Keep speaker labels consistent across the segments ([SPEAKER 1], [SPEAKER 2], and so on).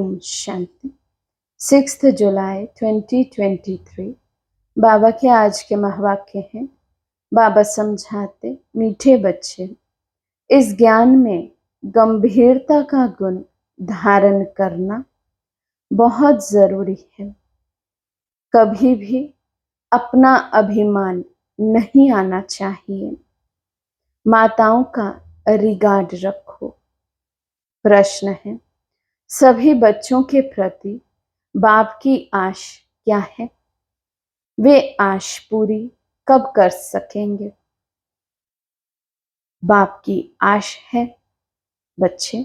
[SPEAKER 1] ओम शांति। 6 जुलाई 2023 बाबा के आज के महावाक्य हैं। बाबा समझाते, मीठे बच्चे, इस ज्ञान में गंभीरता का गुण धारण करना बहुत जरूरी है। कभी भी अपना अभिमान नहीं आना चाहिए। माताओं का रिगार्ड रखो। प्रश्न है, सभी बच्चों के प्रति बाप की आश क्या है? वे आश पूरी कब कर सकेंगे? बाप की आश है बच्चे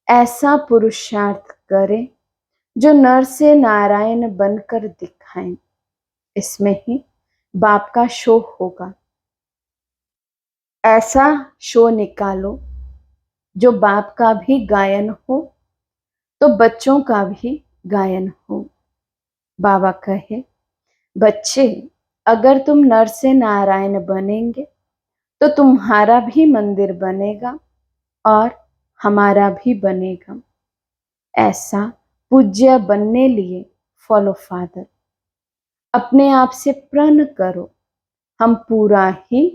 [SPEAKER 1] ऐसा पुरुषार्थ करें जो नर से नारायण बनकर दिखाएं। इसमें ही बाप का शो होगा। ऐसा शो निकालो जो बाप का भी गायन हो तो बच्चों का भी गायन हो। बाबा कहे, बच्चे, अगर तुम नर से नारायण बनेंगे तो तुम्हारा भी मंदिर बनेगा और हमारा भी बनेगा। ऐसा पूज्य बनने लिए फॉलो फादर। अपने आप से प्रण करो, हम पूरा ही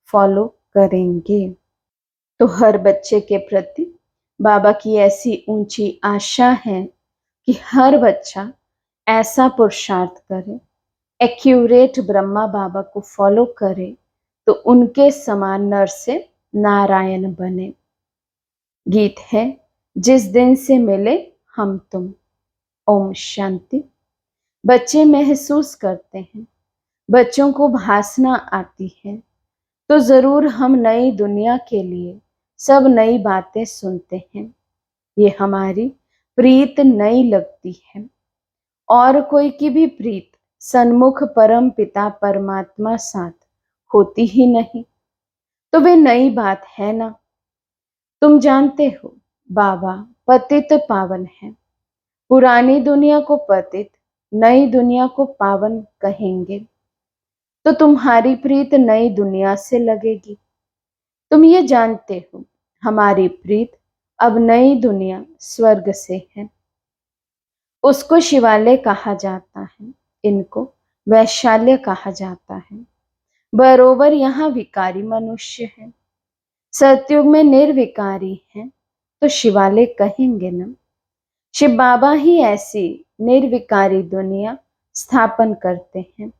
[SPEAKER 1] फॉलो करेंगे। तो हर बच्चे के प्रति बाबा की ऐसी ऊंची आशा है कि हर बच्चा ऐसा पुरुषार्थ करे, एक्यूरेट ब्रह्मा बाबा को फॉलो करे तो उनके समान नर से नारायण बने। गीत है, जिस दिन से मिले हम तुम। ओम शांति। बच्चे महसूस करते हैं, बच्चों को भासना आती है तो जरूर हम नई दुनिया के लिए सब नई बातें सुनते हैं। ये हमारी प्रीत नई लगती है और कोई की भी प्रीत सन्मुख परम पिता परमात्मा साथ होती ही नहीं, तो वे नई बात है ना। तुम जानते हो बाबा पतित पावन है। पुरानी दुनिया को पतित, नई दुनिया को पावन कहेंगे तो तुम्हारी प्रीत नई दुनिया से लगेगी। तुम ये जानते हो हमारी प्रीत अब नई दुनिया स्वर्ग से है। उसको शिवालय कहा जाता है, इनको वैशाल्य कहा जाता है। बरोबर यहाँ विकारी मनुष्य है। सतयुग में निर्विकारी है तो शिवालय कहेंगे ना। शिव बाबा ही ऐसी निर्विकारी दुनिया स्थापन करते हैं।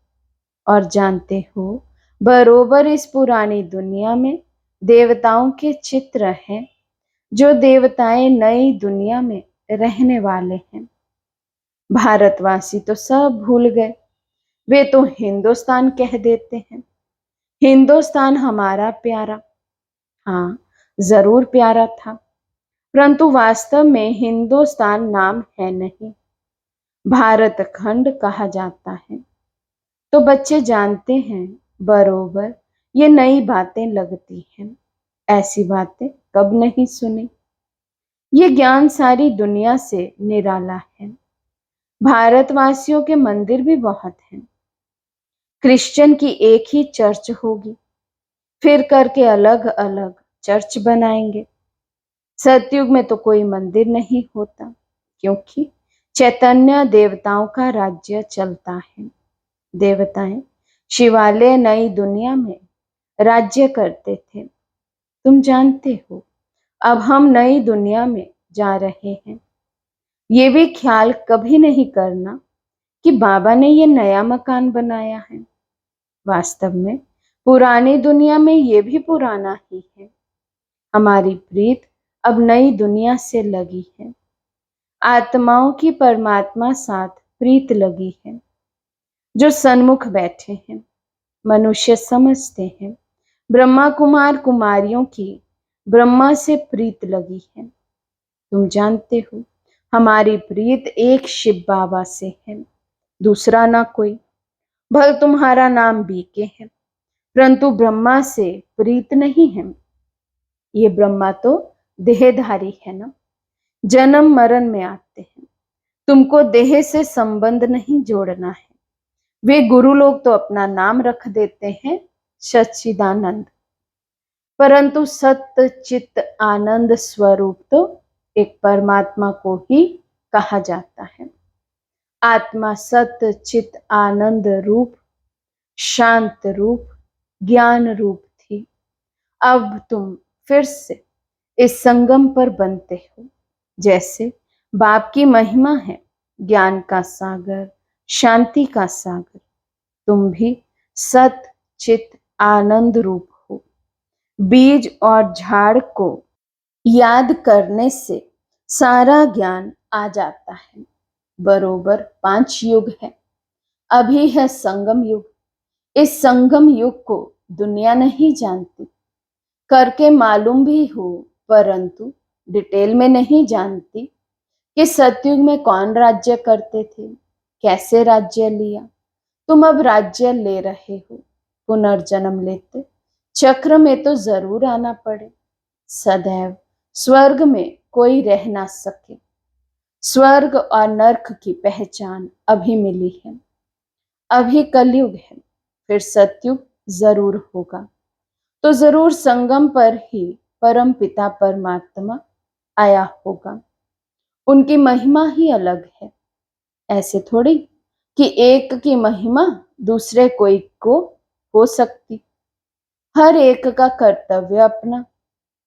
[SPEAKER 1] और जानते हो बरोबर इस पुरानी दुनिया में देवताओं के चित्र हैं, जो देवताएं नई दुनिया में रहने वाले हैं। भारतवासी तो सब भूल गए, वे तो हिंदुस्तान कह देते हैं। हिंदुस्तान हमारा प्यारा, हाँ जरूर प्यारा था, परंतु वास्तव में हिंदुस्तान नाम है नहीं, भारत खंड कहा जाता है। तो बच्चे जानते हैं बरोबर ये नई बातें लगती हैं। ऐसी बातें कब नहीं सुनी। ये ज्ञान सारी दुनिया से निराला है। भारतवासियों के मंदिर भी बहुत हैं। क्रिश्चियन की एक ही चर्च होगी, फिर करके अलग अलग चर्च बनाएंगे। सतयुग में तो कोई मंदिर नहीं होता, क्योंकि चैतन्य देवताओं का राज्य चलता है। देवताएं शिवालय नई दुनिया में राज्य करते थे। तुम जानते हो अब हम नई दुनिया में जा रहे हैं। ये भी ख्याल कभी नहीं करना कि बाबा ने ये नया मकान बनाया है। वास्तव में पुरानी दुनिया में ये भी पुराना ही है। हमारी प्रीत अब नई दुनिया से लगी है। आत्माओं की परमात्मा साथ प्रीत लगी है। जो सन्मुख बैठे हैं मनुष्य समझते हैं ब्रह्मा कुमार कुमारियों की ब्रह्मा से प्रीत लगी है। तुम जानते हो हमारी प्रीत एक शिव बाबा से है, दूसरा ना कोई। भल तुम्हारा नाम बीके है, परंतु ब्रह्मा से प्रीत नहीं है। ये ब्रह्मा तो देहधारी है ना, जन्म मरण में आते हैं। तुमको देह से संबंध नहीं जोड़ना है। वे गुरु लोग तो अपना नाम रख देते हैं सच्चिदानंद, परंतु सत्य चित्त आनंद स्वरूप तो एक परमात्मा को ही कहा जाता है। आत्मा सत्य चित आनंद रूप, शांत रूप, ज्ञान रूप थी। अब तुम फिर से इस संगम पर बनते हो। जैसे बाप की महिमा है ज्ञान का सागर, शांति का सागर, तुम भी सत चित आनंद रूप हो। बीज और झाड़ को याद करने से सारा ज्ञान आ जाता है। बरोबर 5 युग है। अभी है संगम युग। इस संगम युग को दुनिया नहीं जानती, करके मालूम भी हो परंतु डिटेल में नहीं जानती कि सतयुग में कौन राज्य करते थे, कैसे राज्य लिया। तुम अब राज्य ले रहे हो, पुनर्जन्म लेते चक्र में तो जरूर आना पड़े। सदैव स्वर्ग में कोई रह ना सके। स्वर्ग और नर्क की पहचान अभी मिली है। अभी कलयुग है, फिर सतयुग जरूर होगा। तो जरूर संगम पर ही परम पिता परमात्मा आया होगा। उनकी महिमा ही अलग है। ऐसे थोड़ी कि एक की महिमा दूसरे कोई को हो सकती। हर एक का कर्तव्य अपना,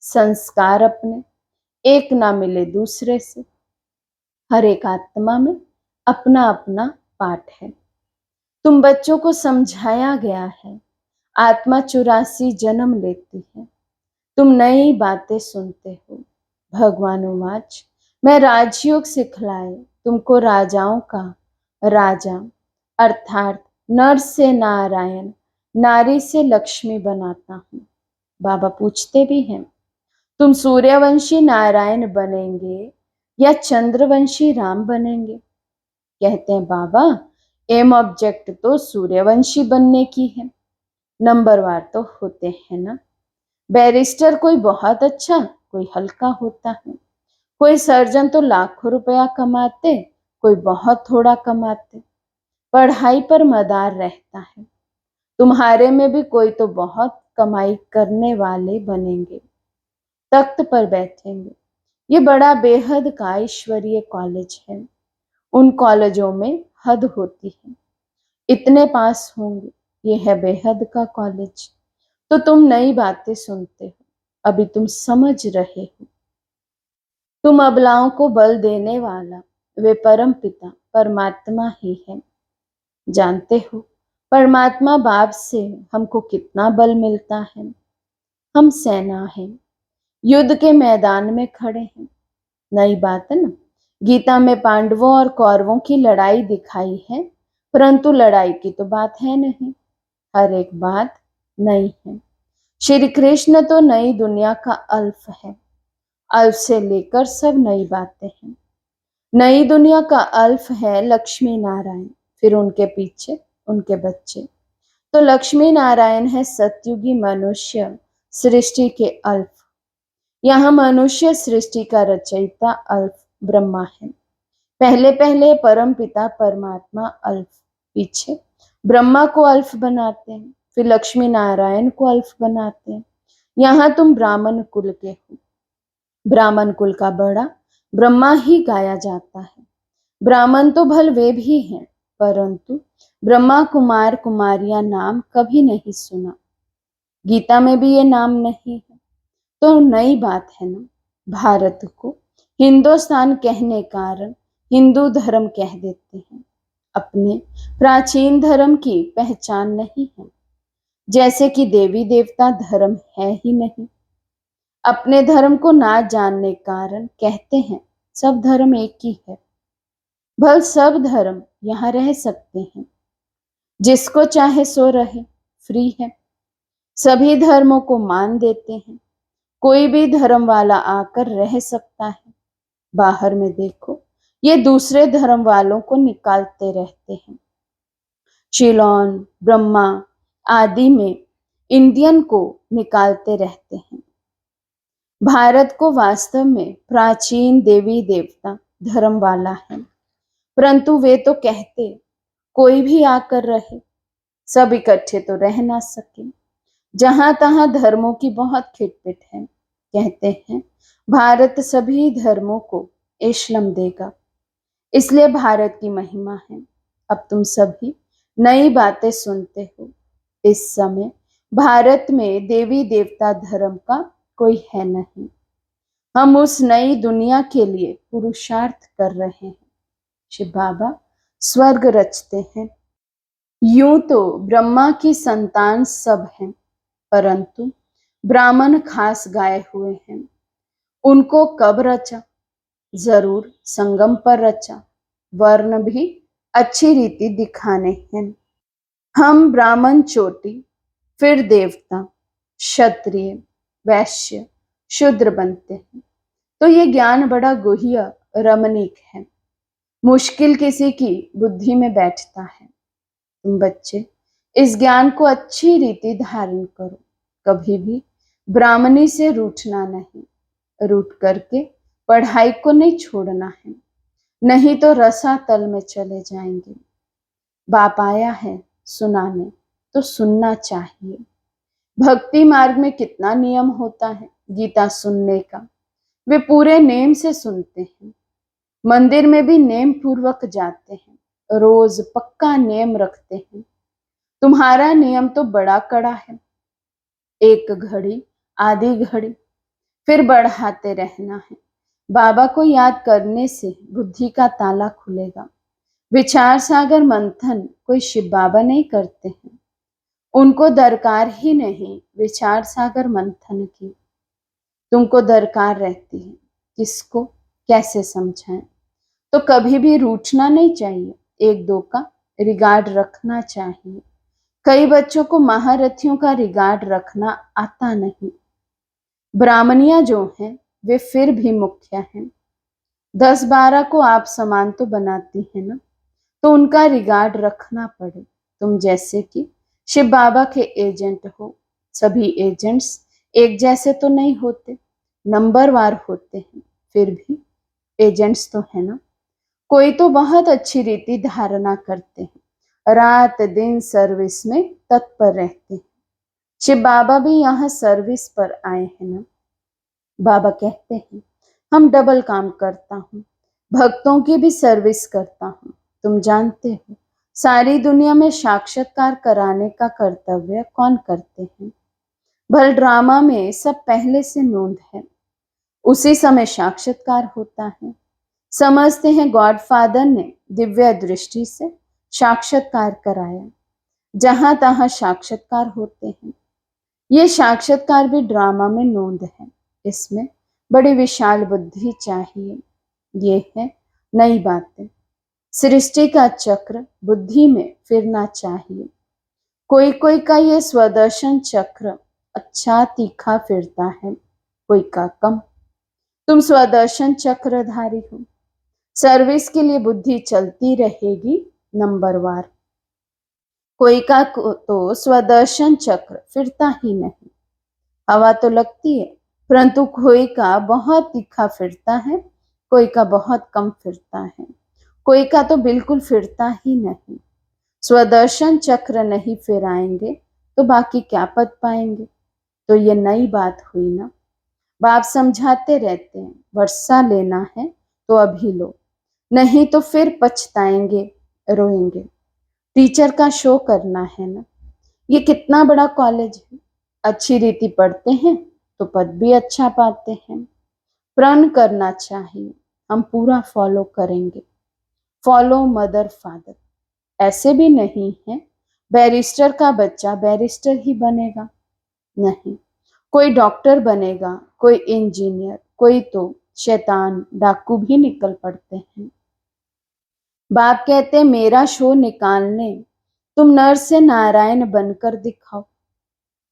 [SPEAKER 1] संस्कार अपने, एक ना मिले दूसरे से। हर एक आत्मा में अपना अपना पाठ है। तुम बच्चों को समझाया गया है आत्मा 84 जन्म लेती है। तुम नई बातें सुनते हो। भगवान उवाच, मैं राजयोग सिखलाए तुमको राजाओं का राजा, अर्थात नर से नारायण, नारी से लक्ष्मी बनाता हूँ। बाबा पूछते भी हैं, तुम सूर्यवंशी नारायण बनेंगे या चंद्रवंशी राम बनेंगे? कहते हैं बाबा, एम ऑब्जेक्ट तो सूर्यवंशी बनने की है। नंबरवार तो होते हैं ना। बैरिस्टर कोई बहुत अच्छा, कोई हल्का होता है। कोई सर्जन तो लाखों रुपया कमाते, कोई बहुत थोड़ा कमाते। पढ़ाई पर मदार रहता है। तुम्हारे में भी कोई तो बहुत कमाई करने वाले बनेंगे, तख्त पर बैठेंगे। ये बड़ा बेहद का ईश्वरीय कॉलेज है। उन कॉलेजों में हद होती है, इतने पास होंगे। ये है बेहद का कॉलेज। तो तुम नई बातें सुनते हो, अभी तुम समझ रहे हो। तुम अबलाओं को बल देने वाला वे परम पिता परमात्मा ही है। जानते हो परमात्मा बाप से हमको कितना बल मिलता है। हम सेना हैं, युद्ध के मैदान में खड़े हैं। नई बात है ना। गीता में पांडवों और कौरवों की लड़ाई दिखाई है, परंतु लड़ाई की तो बात है नहीं। हर एक बात नई है। श्री कृष्ण तो नई दुनिया का अल्फ है। अल्फ से लेकर सब नई बातें हैं। नई दुनिया का अल्फ है लक्ष्मी नारायण, फिर उनके पीछे उनके बच्चे। तो लक्ष्मी नारायण है सतयुगी मनुष्य सृष्टि के अल्फ। यहाँ मनुष्य सृष्टि का रचयिता अल्फ ब्रह्मा है। पहले पहले परम पिता परमात्मा अल्फ, पीछे ब्रह्मा को अल्फ बनाते हैं, फिर लक्ष्मी नारायण को अल्फ बनाते हैं। यहाँ तुम ब्राह्मण कुल के हो। ब्राह्मण कुल का बड़ा ब्रह्मा ही गाया जाता है। ब्राह्मण तो भल वे भी हैं, परंतु ब्रह्मा कुमार कुमारियां नाम कभी नहीं सुना। गीता में भी ये नाम नहीं है। तो नई बात है ना। भारत को हिंदुस्तान कहने कारण हिंदू धर्म कह देते हैं। अपने प्राचीन धर्म की पहचान नहीं है। जैसे कि देवी देवता धर्म है ही नहीं। अपने धर्म को ना जानने कारण कहते हैं सब धर्म एक ही है। भल सब धर्म यहाँ रह सकते हैं, जिसको चाहे सो रहे, फ्री है। सभी धर्मों को मान देते हैं। कोई भी धर्म वाला आकर रह सकता है। बाहर में देखो, ये दूसरे धर्म वालों को निकालते रहते हैं। चिलोन, ब्रह्मा आदि में इंडियन को निकालते रहते हैं। भारत को वास्तव में प्राचीन देवी देवता धर्म वाला है, परंतु वे तो कहते कोई भी आकर रहे, सब इकट्ठे तो रह ना सके। जहां तहां धर्मों की बहुत खिटपिट है। कहते हैं भारत सभी धर्मों को इस्लाम देगा। इसलिए भारत की महिमा है। अब तुम सभी नई बातें सुनते हो। इस समय भारत में देवी देवता धर्म का कोई है नहीं। हम उस नई दुनिया के लिए पुरुषार्थ कर रहे हैं। शिव बाबा स्वर्ग रचते हैं। यूं तो ब्रह्मा की संतान सब हैं, परंतु ब्राह्मण खास गाए हुए हैं। उनको कब रचा? जरूर संगम पर रचा। वर्ण भी अच्छी रीति दिखाने हैं। हम ब्राह्मण चोटी, फिर देवता, क्षत्रिय, वैश्य, शूद्र बनते हैं। तो ये ज्ञान बड़ा गुह्य रमणीक है, मुश्किल किसी की बुद्धि में बैठता है। तुम बच्चे इस ज्ञान को अच्छी रीति धारण करो। कभी भी ब्राह्मणी से रूठना नहीं। रूठ करके पढ़ाई को नहीं छोड़ना है, नहीं तो रसातल में चले जाएंगे। बाप आया है सुनाने, तो सुनना चाहिए। भक्ति मार्ग में कितना नियम होता है गीता सुनने का, वे पूरे नेम से सुनते हैं। मंदिर में भी नेम पूर्वक जाते हैं, रोज पक्का नियम रखते हैं। तुम्हारा नियम तो बड़ा कड़ा है। एक घड़ी, आधी घड़ी, फिर बढ़ाते रहना है। बाबा को याद करने से बुद्धि का ताला खुलेगा। विचार सागर मंथन कोई शिव बाबा नहीं करते हैं। उनको दरकार ही नहीं विचार सागर मंथन की। तुमको दरकार रहती है, किसको कैसे समझाएं। तो कभी भी रूठना नहीं चाहिए। एक दो का रिगार्ड रखना चाहिए। कई बच्चों को महारथियों का रिगार्ड रखना आता नहीं। ब्राह्मणियां जो हैं वे फिर भी मुख्य हैं। 10-12 को आप समान तो बनाती है ना, तो उनका रिगार्ड रखना पड़े। तुम जैसे कि शिव बाबा के एजेंट हो। सभी एजेंट्स एक जैसे तो नहीं होते, नंबरवार होते हैं। फिर भी एजेंट्स तो है ना। कोई तो बहुत अच्छी रीति धारणा करते हैं, रात दिन सर्विस में तत्पर रहते हैं। शिव बाबा भी यहाँ सर्विस पर आए हैं ना। बाबा कहते हैं हम डबल काम करता हूँ, भक्तों की भी सर्विस करता हूँ। तुम जानते हो सारी दुनिया में साक्षात्कार कराने का कर्तव्य कौन करते हैं? भल ड्रामा में सब पहले से नोंद है, उसी समय साक्षात्कार होता है। समझते हैं गॉडफादर ने दिव्य दृष्टि से साक्षात्कार कराया। जहां तहां साक्षात्कार होते हैं। ये साक्षात्कार भी ड्रामा में नोंद है। इसमें बड़ी विशाल बुद्धि चाहिए। ये है नई बातें। सृष्टि का चक्र बुद्धि में फिरना चाहिए। कोई कोई का ये स्वदर्शन चक्र अच्छा तीखा फिरता है, कोई का कम। तुम स्वदर्शन चक्रधारी हो। सर्विस के लिए बुद्धि चलती रहेगी नंबरवार। कोई का तो स्वदर्शन चक्र फिरता ही नहीं। हवा तो लगती है, परंतु कोई का बहुत तीखा फिरता है, कोई का बहुत कम फिरता है, कोई का तो बिल्कुल फिरता ही नहीं। स्वदर्शन चक्र नहीं फिराएंगे तो बाकी क्या पद पाएंगे? तो ये नई बात हुई ना। बाप समझाते रहते हैं वर्षा लेना है तो अभी लो, नहीं तो फिर पछताएंगे, रोएंगे। टीचर का शो करना है ना। ये कितना बड़ा कॉलेज है। अच्छी रीति पढ़ते हैं तो पद भी अच्छा पाते हैं। प्रण करना चाहिए, हम पूरा फॉलो करेंगे। Follow mother father. ऐसे भी नहीं है बैरिस्टर का बच्चा बैरिस्टर ही बनेगा, नहीं। कोई डॉक्टर बनेगा, कोई इंजीनियर, कोई तो शैतान डाकू भी निकल पड़ते हैं। बाप कहते मेरा शो निकालने तुम नर से नारायण बनकर दिखाओ।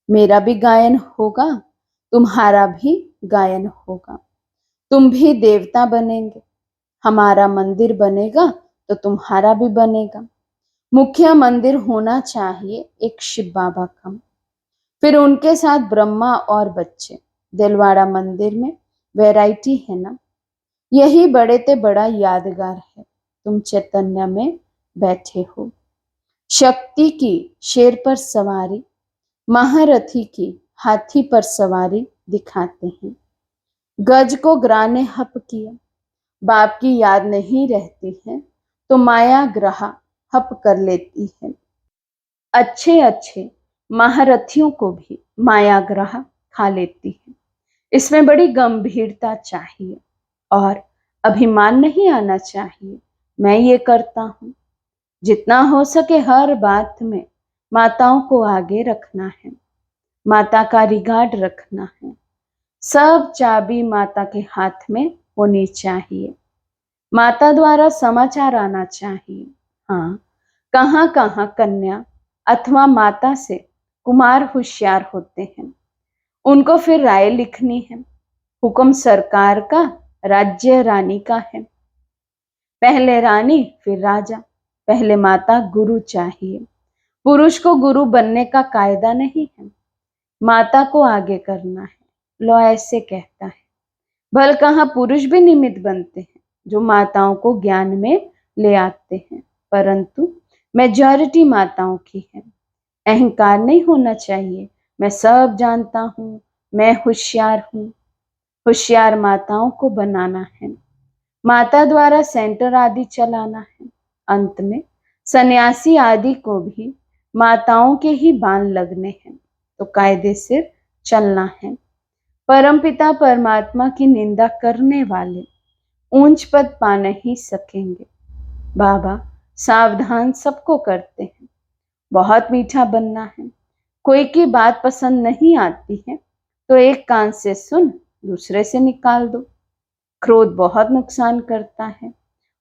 [SPEAKER 1] मेरा भी गायन होगा, तुम्हारा भी गायन होगा। तुम भी देवता बनेंगे। हमारा मंदिर बनेगा तो तुम्हारा भी बनेगा। मुख्य मंदिर होना चाहिए एक शिव बाबा का, फिर उनके साथ ब्रह्मा और बच्चे। दिलवाड़ा मंदिर में वैरायटी है ना। यही बड़े ते बड़ा यादगार है। तुम चैतन्य में बैठे हो। शक्ति की शेर पर सवारी, महारथी की हाथी पर सवारी दिखाते हैं। गज को ग्रा ने हप किया, बाप की याद नहीं रहती है तो माया ग्रह हप कर लेती है। अच्छे अच्छे महारथियों को भी माया ग्रह खा लेती है। इसमें बड़ी गंभीरता चाहिए और अभिमान नहीं आना चाहिए। मैं ये करता हूँ। जितना हो सके हर बात में माताओं को आगे रखना है, माता का रिगार्ड रखना है। सब चाबी माता के हाथ में होनी चाहिए। माता द्वारा समाचार आना चाहिए। हाँ, कहाँ कहाँ कन्या अथवा माता से कुमार होशियार होते हैं, उनको फिर राय लिखनी है। हुक्म सरकार का, राज्य रानी का है। पहले रानी फिर राजा, पहले माता गुरु चाहिए। पुरुष को गुरु बनने का कायदा नहीं है, माता को आगे करना है। लो ऐसे कहता है। भल कहाँ पुरुष भी निमित्त बनते हैं जो माताओं को ज्ञान में ले आते हैं, परंतु मेजॉरिटी माताओं की है। अहंकार नहीं होना चाहिए। मैं सब जानता हूँ, मैं होशियार हूँ। होशियार माताओं को बनाना है, माता द्वारा सेंटर आदि चलाना है। अंत में सन्यासी आदि को भी माताओं के ही बाण लगने हैं, तो कायदे से चलना है। परमपिता परमात्मा की निंदा करने वाले ऊंच पद पा नहीं सकेंगे। बाबा सावधान सबको करते हैं। बहुत मीठा बनना है। कोई की बात पसंद नहीं आती है तो एक कान से सुन, दूसरे से निकाल दो। क्रोध बहुत नुकसान करता है।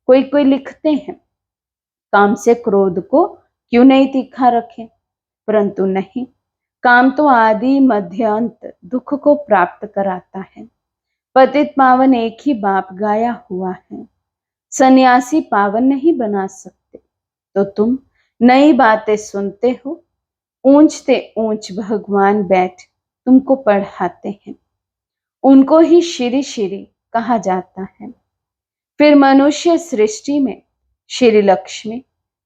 [SPEAKER 1] कोई कोई लिखते हैं, काम से क्रोध को क्यों नहीं तीखा रखें, परंतु नहीं, काम तो आदि मध्य अंत दुख को प्राप्त कराता है। पतित पावन एक ही बाप गाया हुआ है। सन्यासी पावन नहीं बना सकते। तो तुम नई बातें सुनते हो, ऊंचते ऊंच भगवान बैठ तुमको पढ़ाते हैं। उनको ही श्री श्री कहा जाता है। फिर मनुष्य सृष्टि में श्री लक्ष्मी,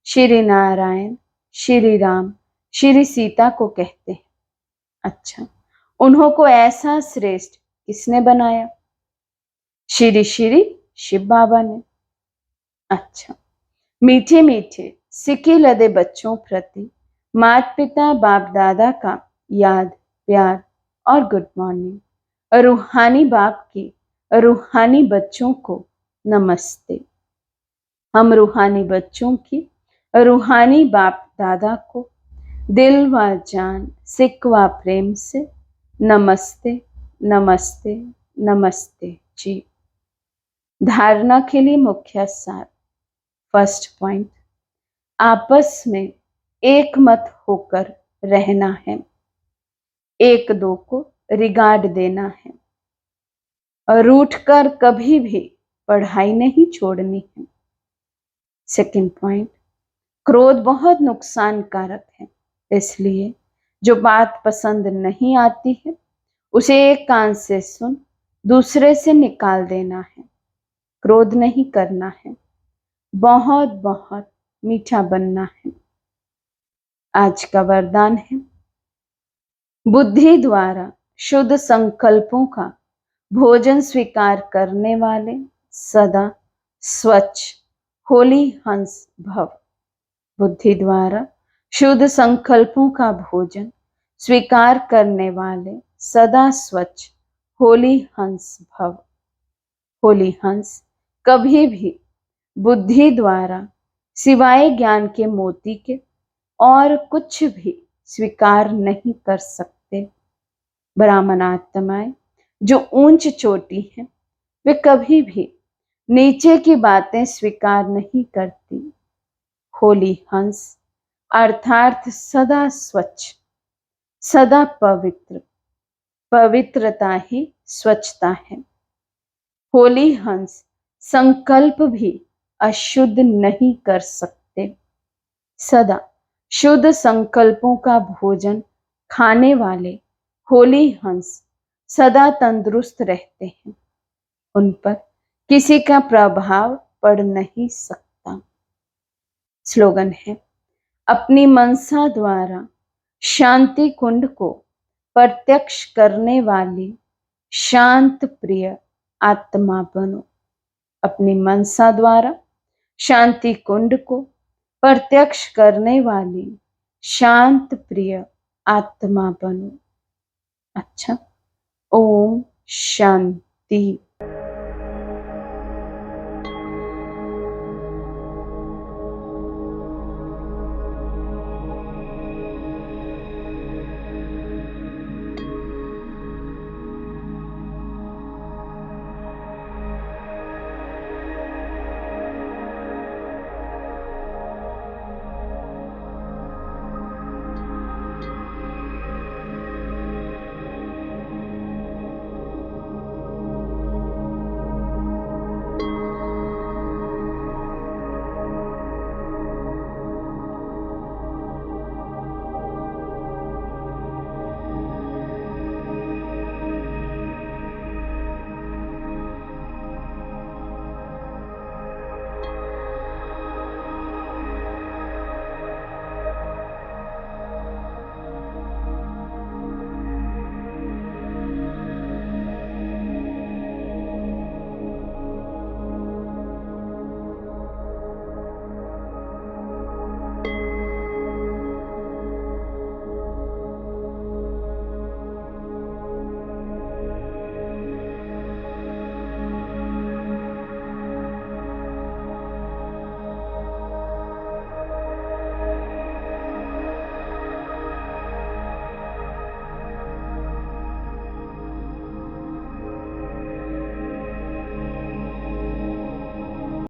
[SPEAKER 1] श्री नारायण, श्री राम, श्री सीता को कहते हैं। अच्छा, उन्हों को ऐसा श्रेष्ठ किसने बनाया? श्री श्री शिव बाबा ने। अच्छा, मीठे मीठे सिके लदे बच्चों प्रति माता पिता बाप दादा का याद, प्यार और गुड मॉर्निंग। रूहानी बाप की रूहानी बच्चों को नमस्ते। हम रूहानी बच्चों की रूहानी बाप दादा को दिल व जान, सिक व प्रेम से नमस्ते नमस्ते नमस्ते जी। धारणा के लिए मुख्य सार। फर्स्ट पॉइंट, आपस में एक मत होकर रहना है। एक दो को रिगार्ड देना है और रूठकर कभी भी पढ़ाई नहीं छोड़नी है। सेकंड पॉइंट, क्रोध बहुत नुकसानकारक है, इसलिए जो बात पसंद नहीं आती है उसे एक कान से सुन, दूसरे से निकाल देना है। क्रोध नहीं करना है, बहुत बहुत मीठा बनना है। आज का वरदान है, बुद्धि द्वारा शुद्ध संकल्पों का भोजन स्वीकार करने वाले सदा स्वच्छ होली हंस भव। बुद्धि द्वारा शुद्ध संकल्पों का भोजन स्वीकार करने वाले सदा स्वच्छ होली हंस भव। होली हंस कभी भी बुद्धि द्वारा सिवाय ज्ञान के मोती के और कुछ भी स्वीकार नहीं कर सकते। ब्राह्मण आत्माएं जो ऊंच चोटी है, वे कभी भी नीचे की बातें स्वीकार नहीं करती। होली हंस अर्थात सदा स्वच्छ, सदा पवित्र। पवित्रता ही स्वच्छता है। होली हंस संकल्प भी अशुद्ध नहीं कर सकते। सदा शुद्ध संकल्पों का भोजन खाने वाले होली हंस सदा तंदुरुस्त रहते हैं। उन पर किसी का प्रभाव पड़ नहीं सकता। स्लोगन है, अपनी मनसा द्वारा शांति कुंड को प्रत्यक्ष करने वाली शांत प्रिय आत्मा बनो। अपनी मनसा द्वारा शांति कुंड को प्रत्यक्ष करने वाली शांत प्रिय आत्मा बनो। अच्छा, ओम शांति।